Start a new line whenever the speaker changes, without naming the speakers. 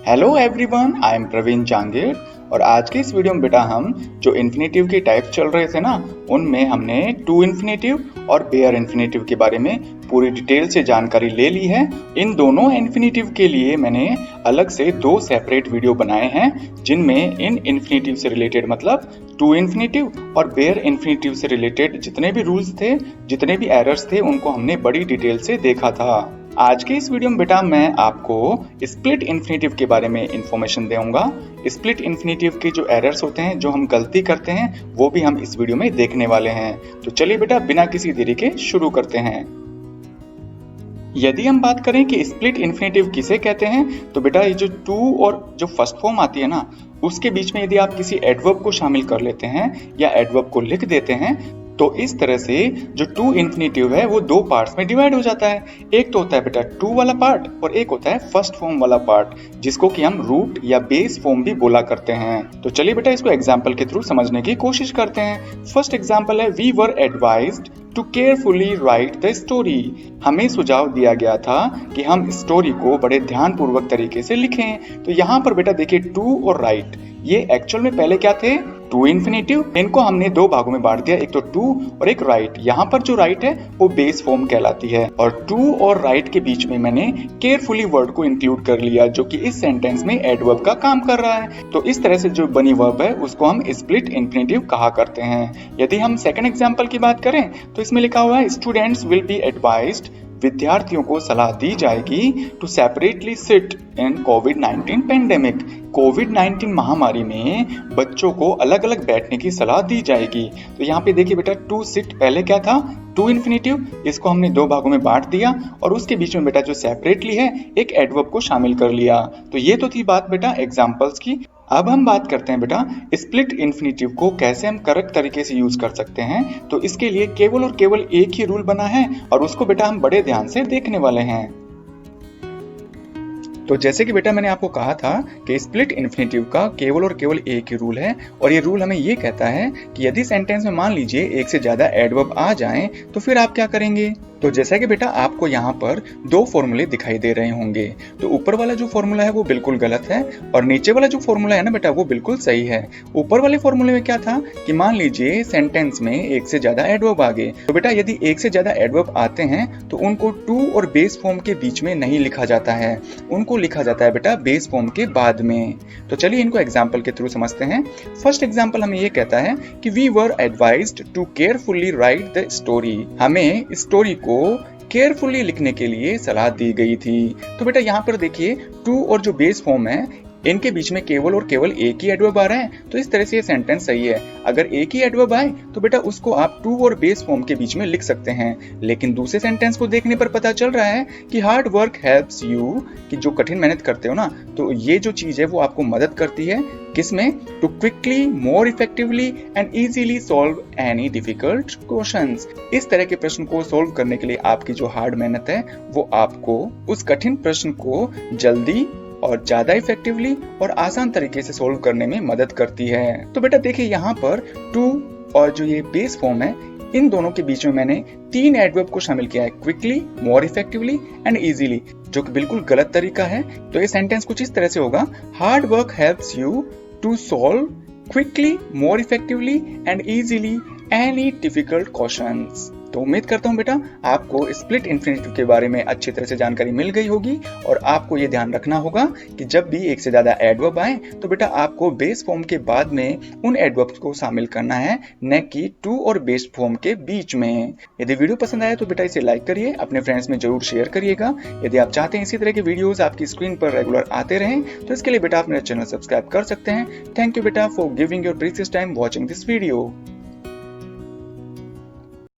Hello everyone, I am Praveen Jangir और आज के इस वीडियो में बेटा हम जो इन्फिनेटिव के टाइप चल रहे थे ना, उनमें हमने टू इन्फिनेटिव और बेयर इन्फिनेटिव के बारे में पूरी डिटेल से जानकारी ले ली है। इन दोनों इन्फिनेटिव के लिए मैंने अलग से दो सेपरेट वीडियो बनाए हैं, जिनमें इन इन्फिनेटिव से रिलेटेड मतलब टू इन्फिनेटिव और बेयर इन्फिनेटिव से रिलेटेड जितने भी रूल्स थे, जितने भी एरर्स थे, उनको हमने बड़ी डिटेल से देखा था। आज के इस वीडियो में बेटा मैं आपको स्प्लिट इन्फिनेटिव के बारे में इंफॉर्मेशन दूंगा। स्प्लिट इन्फिनेटिव के जो एरर्स होते हैं, जो हम गलती करते हैं, वो भी हम इस वीडियो में देखने वाले हैं। तो चलिए बेटा बिना किसी देरी के शुरू करते हैं। यदि हम बात करें कि स्प्लिट इन्फिनेटिव किसे कहते हैं, तो बेटा ये जो टू और जो फर्स्ट फॉर्म आती है ना, उसके बीच में यदि आप किसी एडवर्ब को शामिल कर लेते हैं या एडवर्ब को लिख देते हैं, तो इस तरह से जो टू इन्फिनेटिव है वो दो पार्ट्स में डिवाइड हो जाता है। एक तो होता है बेटा टू वाला पार्ट और एक होता है फर्स्ट फॉर्म वाला पार्ट, जिसको कि हम रूट या बेस फॉर्म भी बोला करते हैं। तो चलिए बेटा इसको एग्जांपल के थ्रू समझने की कोशिश करते हैं। फर्स्ट एग्जांपल है, we were advised to carefully write the story. हमें सुझाव दिया गया था कि हम स्टोरी को बड़े ध्यानपूर्वक तरीके से लिखें। तो यहाँ पर बेटा देखिए टू और राइट, ये एक्चुअल में पहले क्या थे? To infinitive. इनको हमने दो भागों में बांट दिया, एक तो टू और एक राइट। यहाँ पर जो राइट है वो बेस फॉर्म कहलाती है, और टू और राइट के बीच में मैंने केयरफुली वर्ड को इंक्लूड कर लिया, जो कि इस सेंटेंस में एडवर्ब का काम कर रहा है। तो इस तरह से जो बनी वर्ब है उसको हम स्प्लिट इन्फिनेटिव कहा करते हैं। यदि हम सेकंड एग्जांपल की बात करें, तो इसमें लिखा हुआ है, स्टूडेंट्स विल बी एडवाइज्ड, विद्यार्थियों को सलाह दी जाएगी, टू सेपरेटली सिट इन कोविड-19 पेंडेमिक। कोविड-19 महामारी में बच्चों को अलग अलग बैठने की सलाह दी जाएगी। तो यहाँ पे देखिए बेटा टू सिट पहले क्या था? To infinitive. इसको हमने दो भागों में बांट दिया और उसके बीच में बेटा जो सेपरेटली है एक एडवर्ब को शामिल कर लिया। तो ये तो थी बात बेटा एग्जाम्पल्स की। अब हम बात करते हैं बेटा स्प्लिट इन्फिनेटिव को कैसे हम करेक्ट तरीके से यूज कर सकते हैं। तो इसके लिए केवल और केवल एक ही रूल बना है और उसको बेटा हम बड़े ध्यान से देखने वाले हैं। तो जैसे कि बेटा मैंने आपको कहा था कि स्प्लिट इन्फिनेटिव का केवल और केवल एक ही रूल है, और ये रूल हमें ये कहता है कि यदि सेंटेंस में मान लीजिए एक से ज्यादा एडवर्ब आ जाएं, तो फिर आप क्या करेंगे? तो जैसा कि बेटा आपको यहाँ पर दो फॉर्मूले दिखाई दे रहे होंगे। तो ऊपर वाला जो फॉर्मूला है वो बिल्कुल गलत है और नीचे वाला जो फॉर्मूला है ना बेटा वो बिल्कुल सही है। ऊपर वाले फॉर्मूले में क्या था कि मान लीजिए सेंटेंस में एक से ज्यादा एडवर्ब आ गए, तो बेटा यदि एक से ज्यादा एडवर्ब आते हैं तो उनको टू और बेस फॉर्म के बीच में नहीं लिखा जाता है, उनको लिखा जाता है बेटा बेस फॉर्म के बाद में। तो चलिए इनको एग्जाम्पल के थ्रू समझते हैं। फर्स्ट एग्जाम्पल हमें ये कहता है कि we were advised to carefully write the story. हमें स्टोरी को केयरफुली लिखने के लिए सलाह दी गई थी। तो बेटा यहाँ पर देखिए टू और जो बेस फॉर्म है इनके बीच में केवल और केवल एक ही एडवर्ब आ रहा है, तो इस तरह से ये सेंटेंस सही है। अगर एक ही एडवर्ब आए तो बेटा उसको आप टू और बेस फॉर्म के बीच में लिख सकते हैं। लेकिन दूसरे सेंटेंस को देखने पर पता चल रहा है कि हार्ड वर्क हेल्प्स यू, कि जो कठिन मेहनत करते हो ना, तो ये जो चीज है वो आपको मदद करती है किसमें? To quickly, more effectively and easily solve any difficult questions. इस तरह के प्रश्न को सॉल्व करने के लिए आपकी जो हार्ड मेहनत है वो आपको उस कठिन प्रश्न को जल्दी और ज्यादा इफेक्टिवली और आसान तरीके से सॉल्व करने में मदद करती है। तो बेटा देखिए यहाँ पर टू और जो ये बेस फॉर्म है, इन दोनों के बीच में मैंने तीन एडवर्ब को शामिल किया है, quickly, more effectively and easily, जो कि बिल्कुल गलत तरीका है। तो ये सेंटेंस कुछ इस तरह से होगा, hard work helps you to solve quickly, more effectively and easily any difficult questions. तो उम्मीद करता हूं बेटा आपको स्प्लिट इन्फिनेटिव के बारे में अच्छी तरह से जानकारी मिल गई होगी, और आपको ये ध्यान रखना होगा कि जब भी एक से ज्यादा एडवर्ब आए तो बेटा आपको बेस फॉर्म के बाद में उन एडवर्ब्स को शामिल करना है, न कि टू और बेस फॉर्म के बीच में। यदि वीडियो पसंद आए तो बेटा इसे लाइक करिए, अपने फ्रेंड्स में जरूर शेयर करिएगा। यदि आप चाहते हैं इसी तरह के वीडियोस आपकी स्क्रीन पर रेगुलर आते रहें, तो इसके लिए बेटा आप मेरा चैनल सब्सक्राइब कर सकते हैं। थैंक यू बेटा for giving your precious time watching this video.